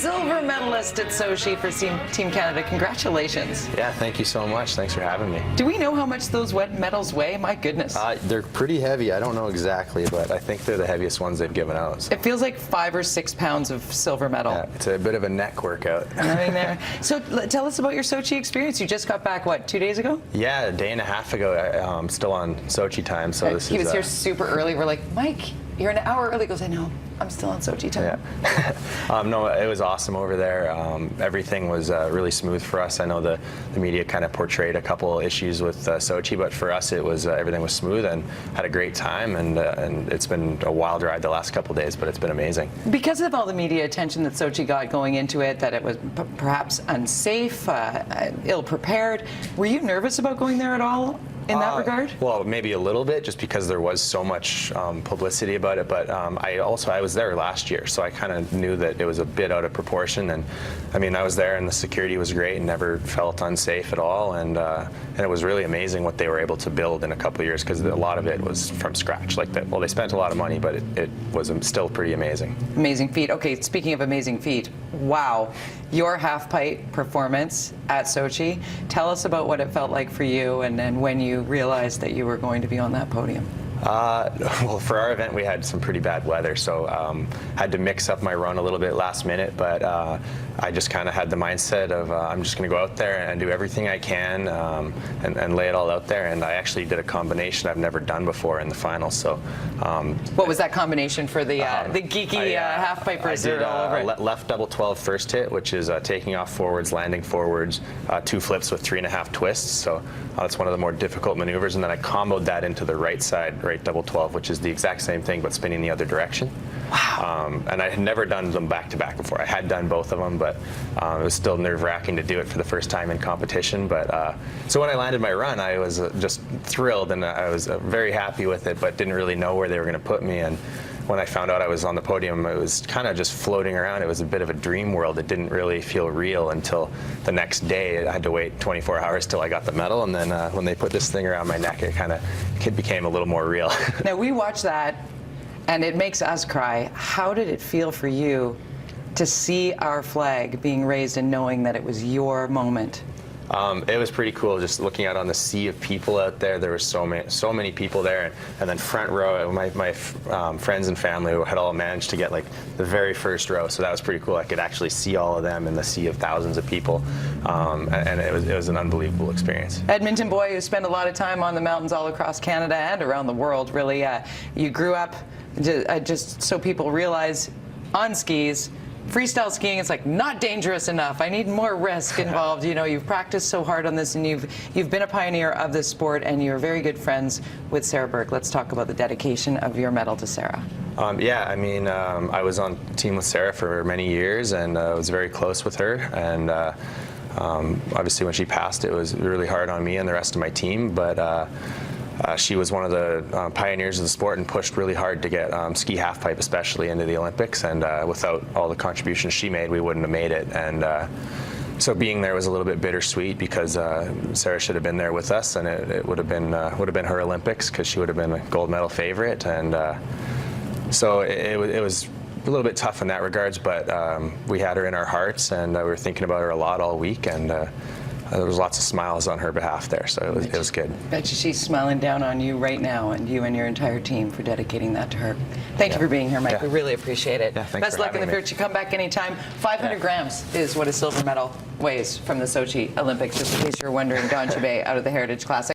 silver medalist at Sochi for Team Canada. Congratulations. Yeah, thank you so much. Thanks for having me. Do we know how much those wet medals weigh? My goodness. They're pretty heavy. I don't know exactly, but I think they're the heaviest ones they've given out. So. It feels like 5 or 6 pounds of silver medal. Yeah, it's a bit of a neck workout. So tell us about your Sochi experience. You just got back, what, 2 days ago? Yeah, a day and a half ago. I'm still on Sochi time, so He was here super early. We're like, Mike, you're an hour early. He goes, I know. I'm still on Sochi time. Yeah. No, it was awesome over there. Everything was really smooth for us. I know the media kind of portrayed a couple issues with Sochi, but for us, it was everything was smooth and had a great time. And it's been a wild ride the last couple days, but it's been amazing. Because of all the media attention that Sochi got going into it, that it was perhaps unsafe, ill-prepared, were you nervous about going there at all? In that regard? Well, maybe a little bit, just because there was so much publicity about it. But I was there last year, so I kind of knew that it was a bit out of proportion. And I mean, I was there, and the security was great, and never felt unsafe at all. And it was really amazing what they were able to build in a couple of years, because a lot of it was from scratch. Like that. Well, they spent a lot of money, but it was still pretty amazing. Amazing feat. Okay, speaking of amazing feat, wow, your half-pipe performance at Sochi. Tell us about what it felt like for you, and then when you realized that you were going to be on that podium. Well, for our event, we had some pretty bad weather, so had to mix up my run a little bit last minute, but I just kind of had the mindset of I'm just going to go out there and do everything I can and lay it all out there, and I actually did a combination I've never done before in the finals. So, what was that combination for the geeky half-pipers? I did left double 12 first hit, which is taking off forwards, landing forwards, 2 flips with 3.5 twists, so that's one of the more difficult maneuvers, and then I comboed that into the right side, right double 12, which is the exact same thing, but spinning the other direction. Wow. And I had never done them back-to-back before. I had done both of them, but it was still nerve-wracking to do it for the first time in competition. But so when I landed my run, I was just thrilled, and I was very happy with it, but didn't really know where they were going to put me. And when I found out I was on the podium, it was kind of just floating around. It was a bit of a dream world. It didn't really feel real until the next day. I had to wait 24 hours till I got the medal, and then when they put this thing around my neck, it became a little more real. Now, we watch that, and it makes us cry. How did it feel for you to see our flag being raised and knowing that it was your moment? It was pretty cool, just looking out on the sea of people out there. There were so many people there, and then front row, my friends and family had all managed to get like the very first row, so that was pretty cool. I could actually see all of them in the sea of thousands of people, and it was an unbelievable experience. Edmonton boy who spent a lot of time on the mountains all across Canada and around the world, really. You grew up, just so people realize, on skis. Freestyle skiing is like not dangerous enough. I need more risk involved. You know, you've practiced so hard on this, and you've been a pioneer of this sport, and you're very good friends with Sarah Burke. Let's talk about the dedication of your medal to Sarah. Yeah, I mean, I was on team with Sarah for many years, and I was very close with her. And obviously, when she passed, it was really hard on me and the rest of my team. But she was one of the pioneers of the sport and pushed really hard to get ski halfpipe especially into the Olympics, and without all the contributions she made, we wouldn't have made it. And so being there was a little bit bittersweet, because Sarah should have been there with us, and it would have been her Olympics, because she would have been a gold medal favorite. And so it was a little bit tough in that regards, but we had her in our hearts, and we were thinking about her a lot all week, and there was lots of smiles on her behalf there, so it was good. Bet you she's smiling down on you right now, and you and your entire team for dedicating that to her. Thank you for being here, Mike. We really appreciate it. Best luck in the future. Come back anytime. 500 grams is what a silver medal weighs from the Sochi Olympics, just in case you're wondering. Don Chibet out of the Heritage Classic.